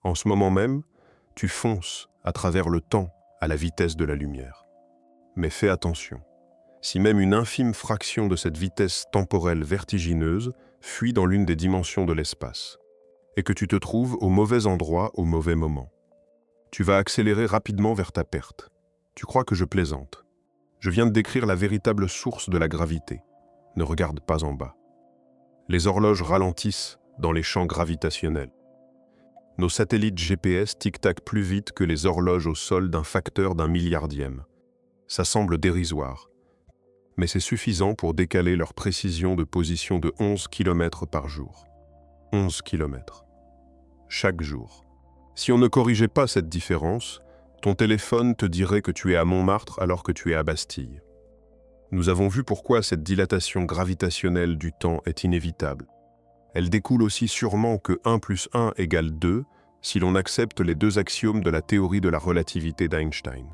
En ce moment même, tu fonces à travers le temps à la vitesse de la lumière. Mais fais attention. Si même une infime fraction de cette vitesse temporelle vertigineuse fuit dans l'une des dimensions de l'espace, et que tu te trouves au mauvais endroit au mauvais moment, tu vas accélérer rapidement vers ta perte. Tu crois que je plaisante. Je viens de décrire la véritable source de la gravité. Ne regarde pas en bas. Les horloges ralentissent dans les champs gravitationnels. Nos satellites GPS tic-tac plus vite que les horloges au sol d'un facteur d'un milliardième. Ça semble dérisoire, mais c'est suffisant pour décaler leur précision de position de 11 km par jour. 11 km. Chaque jour. Si on ne corrigeait pas cette différence, ton téléphone te dirait que tu es à Montmartre alors que tu es à Bastille. Nous avons vu pourquoi cette dilatation gravitationnelle du temps est inévitable. Elle découle aussi sûrement que 1 + 1 = 2 si l'on accepte les deux axiomes de la théorie de la relativité d'Einstein.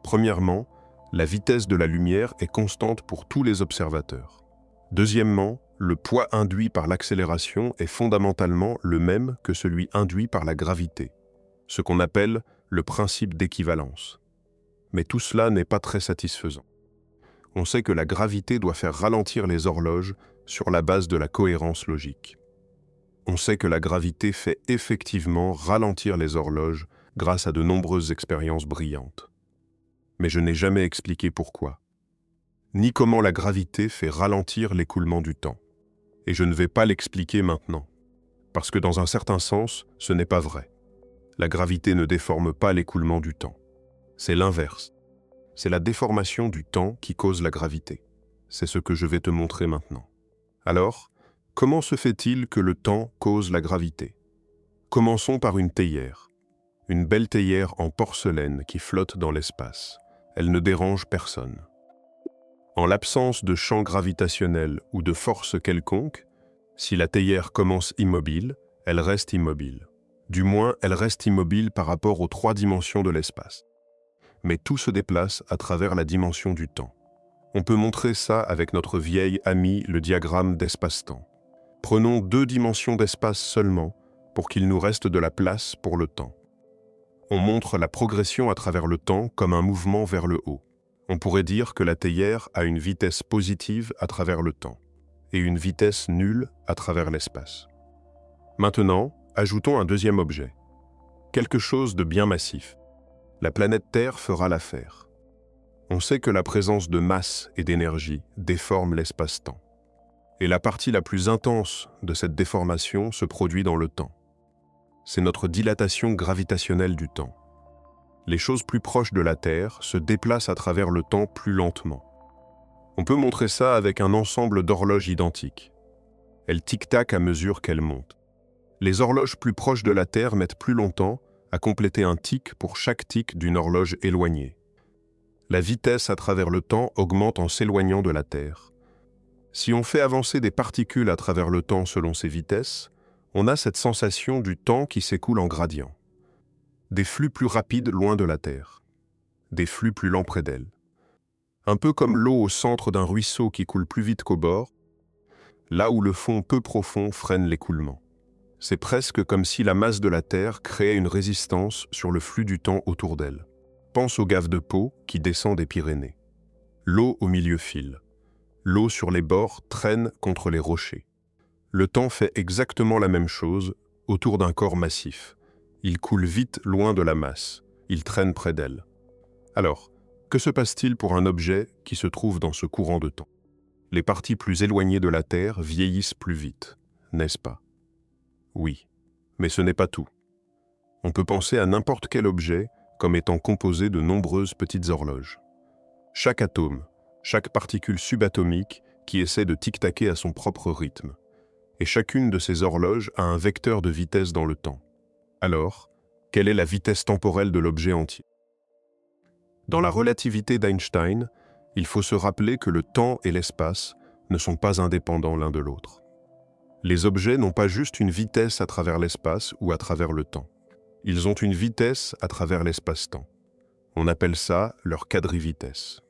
Premièrement, la vitesse de la lumière est constante pour tous les observateurs. Deuxièmement, le poids induit par l'accélération est fondamentalement le même que celui induit par la gravité, ce qu'on appelle le principe d'équivalence. Mais tout cela n'est pas très satisfaisant. On sait que la gravité doit faire ralentir les horloges sur la base de la cohérence logique. On sait que la gravité fait effectivement ralentir les horloges grâce à de nombreuses expériences brillantes. Mais je n'ai jamais expliqué pourquoi, ni comment la gravité fait ralentir l'écoulement du temps. Et je ne vais pas l'expliquer maintenant, parce que dans un certain sens, ce n'est pas vrai. La gravité ne déforme pas l'écoulement du temps. C'est l'inverse. C'est la déformation du temps qui cause la gravité. C'est ce que je vais te montrer maintenant. Alors, comment se fait-il que le temps cause la gravité? Commençons par une théière. Une belle théière en porcelaine qui flotte dans l'espace. Elle ne dérange personne. En l'absence de champ gravitationnel ou de force quelconque, si la théière commence immobile, elle reste immobile. Du moins, elle reste immobile par rapport aux 3 dimensions de l'espace. Mais tout se déplace à travers la dimension du temps. On peut montrer ça avec notre vieil ami, le diagramme d'espace-temps. Prenons 2 dimensions d'espace seulement pour qu'il nous reste de la place pour le temps. On montre la progression à travers le temps comme un mouvement vers le haut. On pourrait dire que la théière a une vitesse positive à travers le temps et une vitesse nulle à travers l'espace. Maintenant, ajoutons un deuxième objet. Quelque chose de bien massif. La planète Terre fera l'affaire. On sait que la présence de masse et d'énergie déforme l'espace-temps. Et la partie la plus intense de cette déformation se produit dans le temps. C'est notre dilatation gravitationnelle du temps. Les choses plus proches de la Terre se déplacent à travers le temps plus lentement. On peut montrer ça avec un ensemble d'horloges identiques. Elles tic-tac à mesure qu'elles montent. Les horloges plus proches de la Terre mettent plus longtemps à compléter un tic pour chaque tic d'une horloge éloignée. La vitesse à travers le temps augmente en s'éloignant de la Terre. Si on fait avancer des particules à travers le temps selon ces vitesses, on a cette sensation du temps qui s'écoule en gradient. Des flux plus rapides loin de la Terre, des flux plus lents près d'elle. Un peu comme l'eau au centre d'un ruisseau qui coule plus vite qu'au bord, là où le fond peu profond freine l'écoulement. C'est presque comme si la masse de la Terre créait une résistance sur le flux du temps autour d'elle. Pense aux gaves de Pau qui descend des Pyrénées. L'eau au milieu file. L'eau sur les bords traîne contre les rochers. Le temps fait exactement la même chose autour d'un corps massif. Il coule vite loin de la masse, il traîne près d'elle. Alors, que se passe-t-il pour un objet qui se trouve dans ce courant de temps? Les parties plus éloignées de la Terre vieillissent plus vite, n'est-ce pas? Oui, mais ce n'est pas tout. On peut penser à n'importe quel objet comme étant composé de nombreuses petites horloges. Chaque atome, chaque particule subatomique qui essaie de tic-taquer à son propre rythme. Et chacune de ces horloges a un vecteur de vitesse dans le temps. Alors, quelle est la vitesse temporelle de l'objet entier? Dans la relativité d'Einstein, il faut se rappeler que le temps et l'espace ne sont pas indépendants l'un de l'autre. Les objets n'ont pas juste une vitesse à travers l'espace ou à travers le temps. Ils ont une vitesse à travers l'espace-temps. On appelle ça leur quadrivitesse.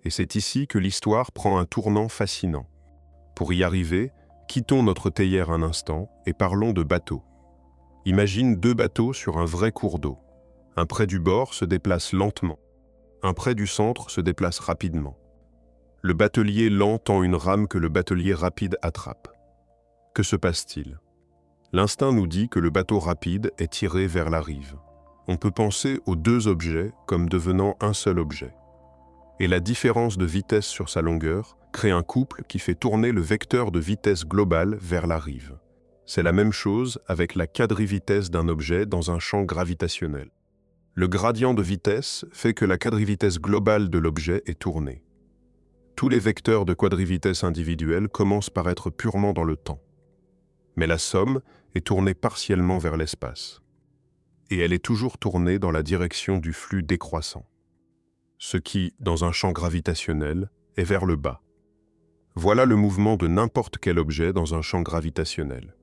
Et c'est ici que l'histoire prend un tournant fascinant. Pour y arriver, quittons notre théière un instant et parlons de bateaux. Imagine deux bateaux sur un vrai cours d'eau. Un près du bord se déplace lentement. Un près du centre se déplace rapidement. Le batelier lent tend une rame que le batelier rapide attrape. Que se passe-t-il? L'instinct nous dit que le bateau rapide est tiré vers la rive. On peut penser aux deux objets comme devenant un seul objet. Et la différence de vitesse sur sa longueur crée un couple qui fait tourner le vecteur de vitesse globale vers la rive. C'est la même chose avec la quadrivitesse d'un objet dans un champ gravitationnel. Le gradient de vitesse fait que la quadrivitesse globale de l'objet est tournée. Tous les vecteurs de quadrivitesse individuels commencent par être purement dans le temps. Mais la somme est tournée partiellement vers l'espace. Et elle est toujours tournée dans la direction du flux décroissant. Ce qui, dans un champ gravitationnel, est vers le bas. Voilà le mouvement de n'importe quel objet dans un champ gravitationnel.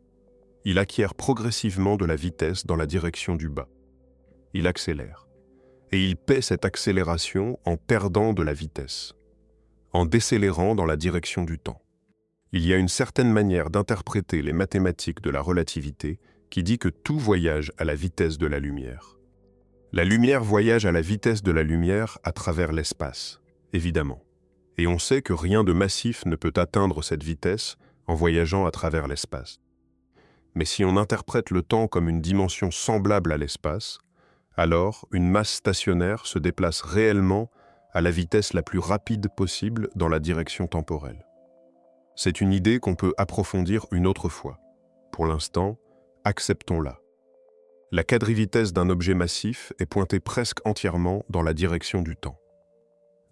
Il acquiert progressivement de la vitesse dans la direction du bas. Il accélère. Et il paie cette accélération en perdant de la vitesse, en décélérant dans la direction du temps. Il y a une certaine manière d'interpréter les mathématiques de la relativité qui dit que tout voyage à la vitesse de la lumière. La lumière voyage à la vitesse de la lumière à travers l'espace, évidemment. Et on sait que rien de massif ne peut atteindre cette vitesse en voyageant à travers l'espace. Mais si on interprète le temps comme une dimension semblable à l'espace, alors une masse stationnaire se déplace réellement à la vitesse la plus rapide possible dans la direction temporelle. C'est une idée qu'on peut approfondir une autre fois. Pour l'instant, acceptons-la. La quadrivitesse d'un objet massif est pointée presque entièrement dans la direction du temps.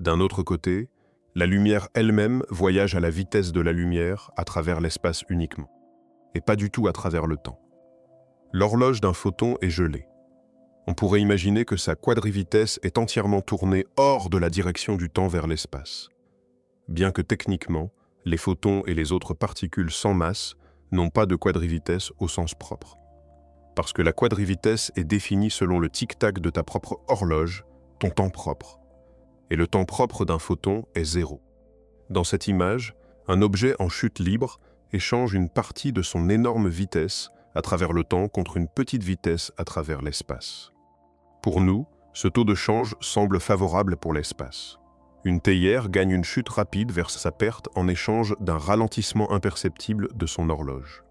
D'un autre côté, la lumière elle-même voyage à la vitesse de la lumière à travers l'espace uniquement, et pas du tout à travers le temps. L'horloge d'un photon est gelée. On pourrait imaginer que sa quadrivitesse est entièrement tournée hors de la direction du temps vers l'espace. Bien que techniquement, les photons et les autres particules sans masse n'ont pas de quadrivitesse au sens propre. Parce que la quadrivitesse est définie selon le tic-tac de ta propre horloge, ton temps propre. Et le temps propre d'un photon est 0. Dans cette image, un objet en chute libre échange une partie de son énorme vitesse à travers le temps contre une petite vitesse à travers l'espace. Pour nous, ce taux de change semble favorable pour l'espace. Une théière gagne une chute rapide vers sa perte en échange d'un ralentissement imperceptible de son horloge.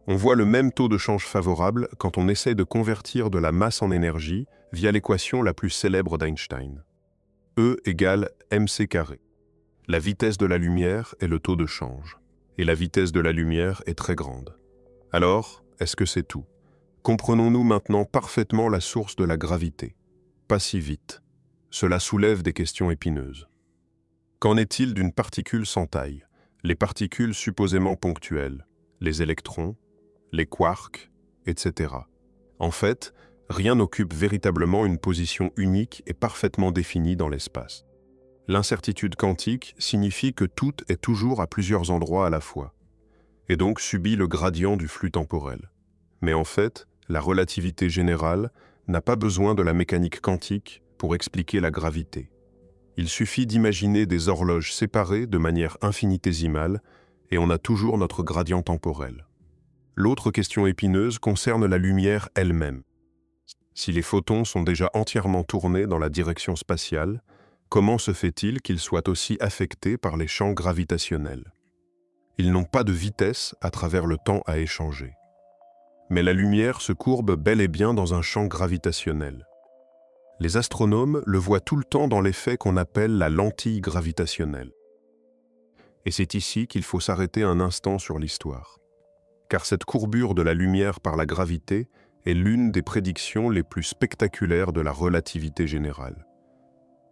On voit le même taux de change favorable quand on essaie de convertir de la masse en énergie via l'équation la plus célèbre d'Einstein. E égale mc². La vitesse de la lumière est le taux de change. Et la vitesse de la lumière est très grande. Alors, est-ce que c'est tout? Comprenons-nous maintenant parfaitement la source de la gravité? Pas si vite. Cela soulève des questions épineuses. Qu'en est-il d'une particule sans taille, les particules supposément ponctuelles, les électrons, les quarks, etc. En fait, rien n'occupe véritablement une position unique et parfaitement définie dans l'espace. L'incertitude quantique signifie que tout est toujours à plusieurs endroits à la fois, et donc subit le gradient du flux temporel. Mais en fait, la relativité générale n'a pas besoin de la mécanique quantique pour expliquer la gravité. Il suffit d'imaginer des horloges séparées de manière infinitésimale et on a toujours notre gradient temporel. L'autre question épineuse concerne la lumière elle-même. Si les photons sont déjà entièrement tournés dans la direction spatiale, comment se fait-il qu'ils soient aussi affectés par les champs gravitationnels? Ils n'ont pas de vitesse à travers le temps à échanger. Mais la lumière se courbe bel et bien dans un champ gravitationnel. Les astronomes le voient tout le temps dans l'effet qu'on appelle la lentille gravitationnelle. Et c'est ici qu'il faut s'arrêter un instant sur l'histoire. Car cette courbure de la lumière par la gravité est l'une des prédictions les plus spectaculaires de la relativité générale.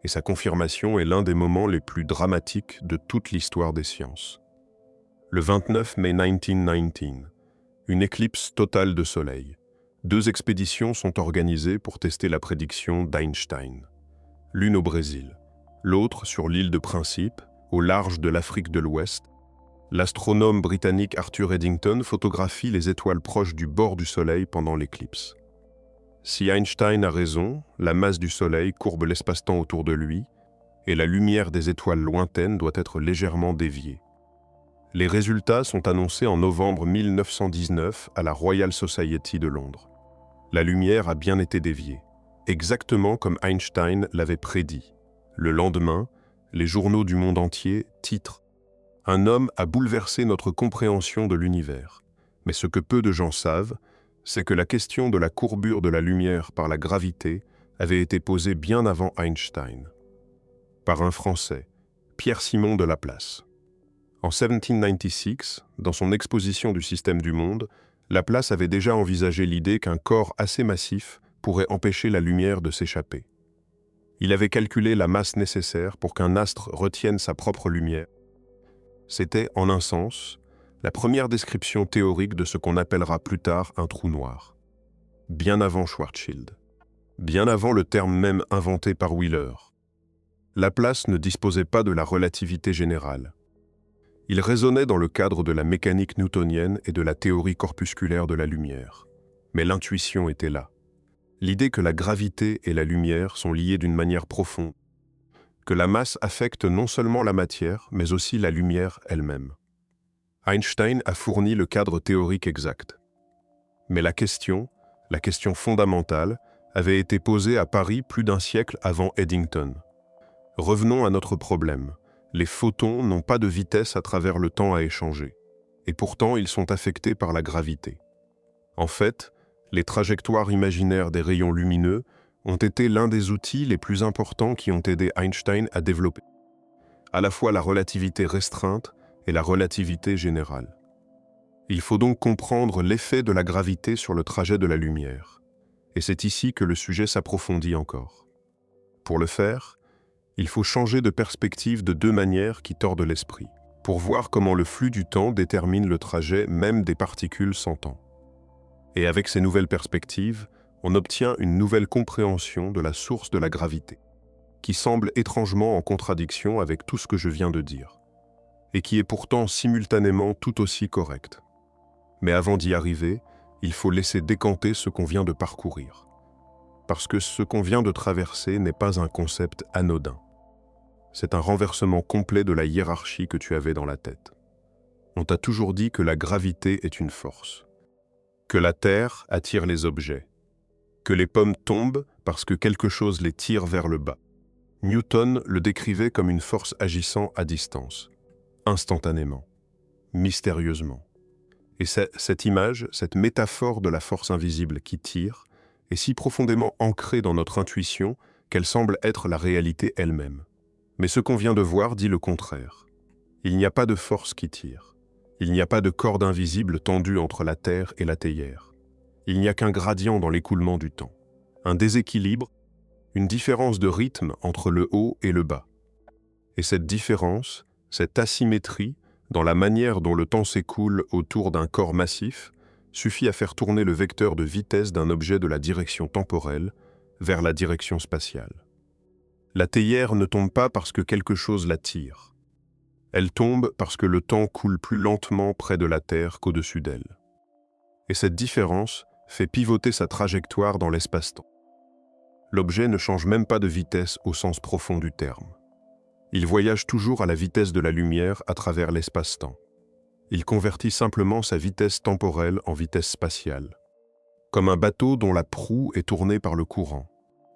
Et sa confirmation est l'un des moments les plus dramatiques de toute l'histoire des sciences. Le 29 mai 1919, une éclipse totale de soleil. 2 expéditions sont organisées pour tester la prédiction d'Einstein. L'une au Brésil, l'autre sur l'île de Principe, au large de l'Afrique de l'Ouest. L'astronome britannique Arthur Eddington photographie les étoiles proches du bord du Soleil pendant l'éclipse. Si Einstein a raison, la masse du Soleil courbe l'espace-temps autour de lui, et la lumière des étoiles lointaines doit être légèrement déviée. Les résultats sont annoncés en novembre 1919 à la Royal Society de Londres. La lumière a bien été déviée, exactement comme Einstein l'avait prédit. Le lendemain, les journaux du monde entier titrent « Un homme a bouleversé notre compréhension de l'univers ». Mais ce que peu de gens savent, c'est que la question de la courbure de la lumière par la gravité avait été posée bien avant Einstein, par un Français, Pierre-Simon de Laplace. En 1796, dans son exposition du système du monde, Laplace avait déjà envisagé l'idée qu'un corps assez massif pourrait empêcher la lumière de s'échapper. Il avait calculé la masse nécessaire pour qu'un astre retienne sa propre lumière. C'était, en un sens, la première description théorique de ce qu'on appellera plus tard un trou noir. Bien avant Schwarzschild. Bien avant le terme même inventé par Wheeler. Laplace ne disposait pas de la relativité générale. Il raisonnait dans le cadre de la mécanique newtonienne et de la théorie corpusculaire de la lumière. Mais l'intuition était là. L'idée que la gravité et la lumière sont liées d'une manière profonde, que la masse affecte non seulement la matière, mais aussi la lumière elle-même. Einstein a fourni le cadre théorique exact. Mais la question fondamentale, avait été posée à Paris plus d'un siècle avant Eddington. Revenons à notre problème. Les photons n'ont pas de vitesse à travers le temps à échanger, et pourtant ils sont affectés par la gravité. En fait, les trajectoires imaginaires des rayons lumineux ont été l'un des outils les plus importants qui ont aidé Einstein à développer à la fois la relativité restreinte et la relativité générale. Il faut donc comprendre l'effet de la gravité sur le trajet de la lumière, et c'est ici que le sujet s'approfondit encore. Pour le faire, il faut changer de perspective de deux manières qui tordent l'esprit, pour voir comment le flux du temps détermine le trajet même des particules sans temps. Et avec ces nouvelles perspectives, on obtient une nouvelle compréhension de la source de la gravité, qui semble étrangement en contradiction avec tout ce que je viens de dire, et qui est pourtant simultanément tout aussi correcte. Mais avant d'y arriver, il faut laisser décanter ce qu'on vient de parcourir. Parce que ce qu'on vient de traverser n'est pas un concept anodin. C'est un renversement complet de la hiérarchie que tu avais dans la tête. On t'a toujours dit que la gravité est une force, que la Terre attire les objets, que les pommes tombent parce que quelque chose les tire vers le bas. Newton le décrivait comme une force agissant à distance, instantanément, mystérieusement. Et cette image, cette métaphore de la force invisible qui tire, est si profondément ancrée dans notre intuition qu'elle semble être la réalité elle-même. Mais ce qu'on vient de voir dit le contraire. Il n'y a pas de force qui tire. Il n'y a pas de corde invisible tendue entre la Terre et la théière. Il n'y a qu'un gradient dans l'écoulement du temps. Un déséquilibre, une différence de rythme entre le haut et le bas. Et cette différence, cette asymétrie, dans la manière dont le temps s'écoule autour d'un corps massif, suffit à faire tourner le vecteur de vitesse d'un objet de la direction temporelle vers la direction spatiale. La théière ne tombe pas parce que quelque chose la tire. Elle tombe parce que le temps coule plus lentement près de la Terre qu'au-dessus d'elle. Et cette différence fait pivoter sa trajectoire dans l'espace-temps. L'objet ne change même pas de vitesse au sens profond du terme. Il voyage toujours à la vitesse de la lumière à travers l'espace-temps. Il convertit simplement sa vitesse temporelle en vitesse spatiale, comme un bateau dont la proue est tournée par le courant.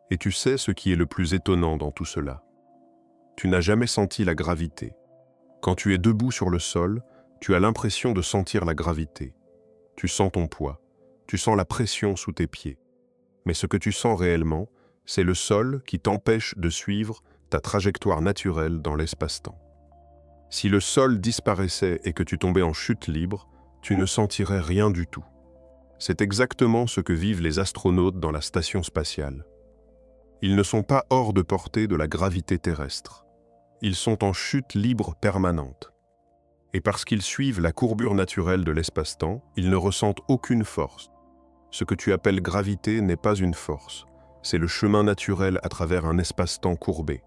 Et tu sais ce qui est le plus étonnant dans tout cela. Tu n'as jamais senti la gravité. Quand tu es debout sur le sol, tu as l'impression de sentir la gravité. Tu sens ton poids, tu sens la pression sous tes pieds. Mais ce que tu sens réellement, c'est le sol qui t'empêche de suivre ta trajectoire naturelle dans l'espace-temps. Si le sol disparaissait et que tu tombais en chute libre, tu ne sentirais rien du tout. C'est exactement ce que vivent les astronautes dans la station spatiale. Ils ne sont pas hors de portée de la gravité terrestre. Ils sont en chute libre permanente. Et parce qu'ils suivent la courbure naturelle de l'espace-temps, ils ne ressentent aucune force. Ce que tu appelles gravité n'est pas une force, c'est le chemin naturel à travers un espace-temps courbé.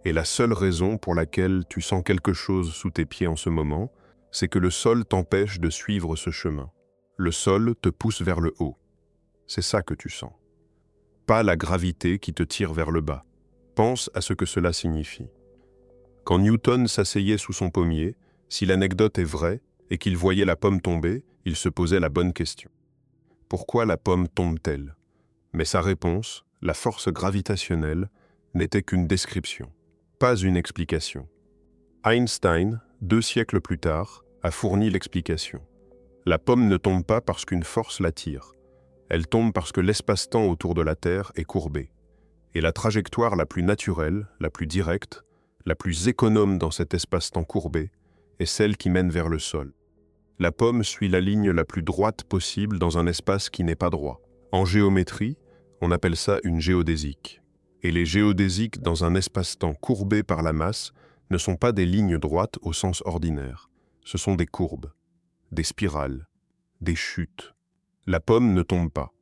Et la seule raison pour laquelle tu sens quelque chose sous tes pieds en ce moment, c'est que le sol t'empêche de suivre ce chemin. Le sol te pousse vers le haut. C'est ça que tu sens. Pas la gravité qui te tire vers le bas. Pense à ce que cela signifie. Quand Newton s'asseyait sous son pommier, Si l'anecdote est vraie et qu'il voyait la pomme tomber, il se posait la bonne question. Pourquoi la pomme tombe-t-elle? Mais sa réponse, la force gravitationnelle, n'était qu'une description, pas une explication. Einstein, 2 siècles plus tard, a fourni l'explication. La pomme ne tombe pas parce qu'une force l'attire. Elle tombe parce que l'espace-temps autour de la Terre est courbé. Et la trajectoire la plus naturelle, la plus directe, la plus économe dans cet espace-temps courbé, est celle qui mène vers le sol. La pomme suit la ligne la plus droite possible dans un espace qui n'est pas droit. En géométrie, on appelle ça une géodésique. Et les géodésiques dans un espace-temps courbé par la masse ne sont pas des lignes droites au sens ordinaire. Ce sont des courbes, des spirales, des chutes. La pomme ne tombe pas.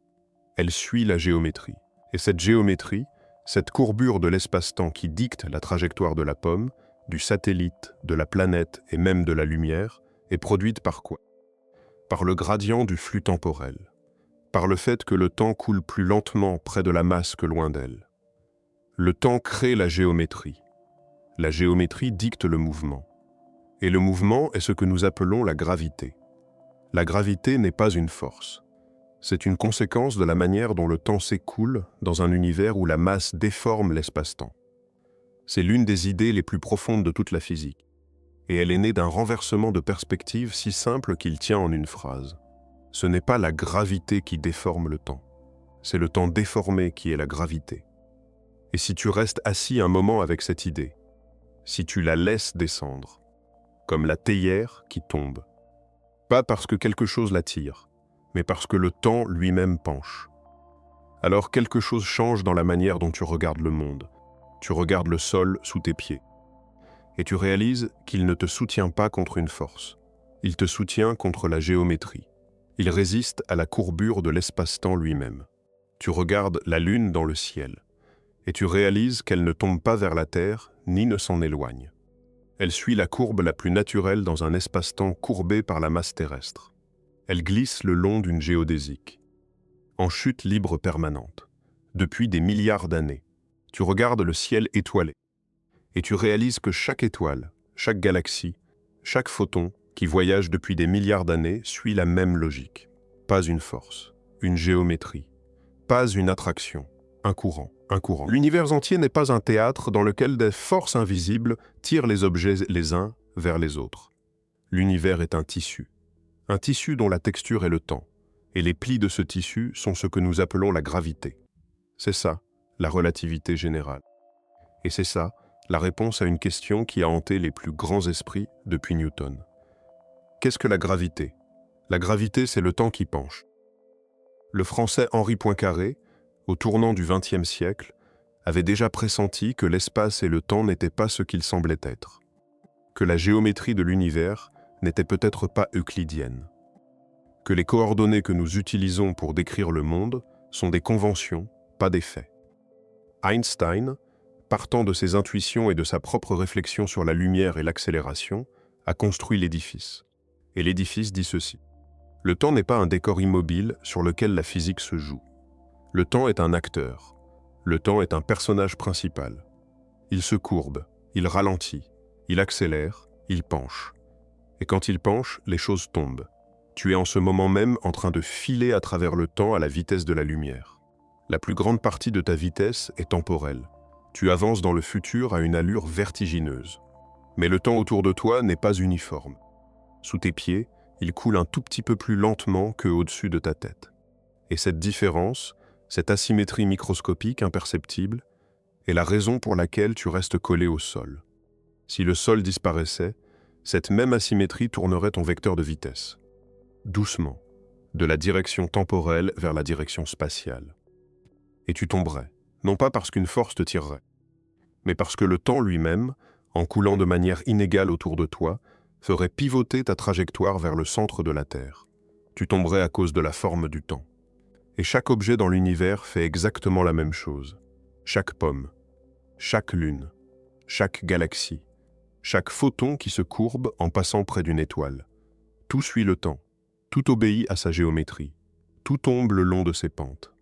Elle suit la géométrie. Et cette géométrie, cette courbure de l'espace-temps qui dicte la trajectoire de la pomme, du satellite, de la planète et même de la lumière, est produite par quoi? Par le gradient du flux temporel. Par le fait que le temps coule plus lentement près de la masse que loin d'elle. Le temps crée la géométrie. La géométrie dicte le mouvement. Et le mouvement est ce que nous appelons la gravité. La gravité n'est pas une force. C'est une conséquence de la manière dont le temps s'écoule dans un univers où la masse déforme l'espace-temps. C'est l'une des idées les plus profondes de toute la physique. Et elle est née d'un renversement de perspective si simple qu'il tient en une phrase. Ce n'est pas la gravité qui déforme le temps. C'est le temps déformé qui est la gravité. Et si tu restes assis un moment avec cette idée, si tu la laisses descendre, comme la théière qui tombe, pas parce que quelque chose l'attire, mais parce que le temps lui-même penche. Alors quelque chose change dans la manière dont tu regardes le monde. Tu regardes le sol sous tes pieds. Et tu réalises qu'il ne te soutient pas contre une force. Il te soutient contre la géométrie. Il résiste à la courbure de l'espace-temps lui-même. Tu regardes la lune dans le ciel. Et tu réalises qu'elle ne tombe pas vers la Terre, ni ne s'en éloigne. Elle suit la courbe la plus naturelle dans un espace-temps courbé par la masse terrestre. Elle glisse le long d'une géodésique, en chute libre permanente. Depuis des milliards d'années, tu regardes le ciel étoilé, et tu réalises que chaque étoile, chaque galaxie, chaque photon qui voyage depuis des milliards d'années suit la même logique. Pas une force, une géométrie, pas une attraction, un courant. L'univers entier n'est pas un théâtre dans lequel des forces invisibles tirent les objets les uns vers les autres. L'univers est un tissu dont la texture est le temps, et les plis de ce tissu sont ce que nous appelons la gravité. C'est ça, la relativité générale. Et c'est ça, la réponse à une question qui a hanté les plus grands esprits depuis Newton. Qu'est-ce que la gravité? La gravité, c'est le temps qui penche. Le français Henri Poincaré, au tournant du XXe siècle, avait déjà pressenti que l'espace et le temps n'étaient pas ce qu'ils semblaient être, que la géométrie de l'univers n'était peut-être pas euclidienne, que les coordonnées que nous utilisons pour décrire le monde sont des conventions, pas des faits. Einstein, partant de ses intuitions et de sa propre réflexion sur la lumière et l'accélération, a construit l'édifice. Et l'édifice dit ceci. Le temps n'est pas un décor immobile sur lequel la physique se joue. Le temps est un acteur. Le temps est un personnage principal. Il se courbe, il ralentit, il accélère, il penche. Et quand il penche, les choses tombent. Tu es en ce moment même en train de filer à travers le temps à la vitesse de la lumière. La plus grande partie de ta vitesse est temporelle. Tu avances dans le futur à une allure vertigineuse. Mais le temps autour de toi n'est pas uniforme. Sous tes pieds, il coule un tout petit peu plus lentement qu'au-dessus de ta tête. Et cette différence, cette asymétrie microscopique imperceptible, est la raison pour laquelle tu restes collé au sol. Si le sol disparaissait, cette même asymétrie tournerait ton vecteur de vitesse. Doucement, de la direction temporelle vers la direction spatiale. Et tu tomberais, non pas parce qu'une force te tirerait, mais parce que le temps lui-même, en coulant de manière inégale autour de toi, ferait pivoter ta trajectoire vers le centre de la Terre. Tu tomberais à cause de la forme du temps. Et chaque objet dans l'univers fait exactement la même chose. Chaque pomme, chaque lune, chaque galaxie, chaque photon qui se courbe en passant près d'une étoile. Tout suit le temps, tout obéit à sa géométrie, tout tombe le long de ses pentes.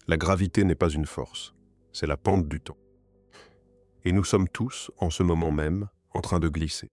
La gravité n'est pas une force, c'est la pente du temps. Et nous sommes tous, en ce moment même, en train de glisser.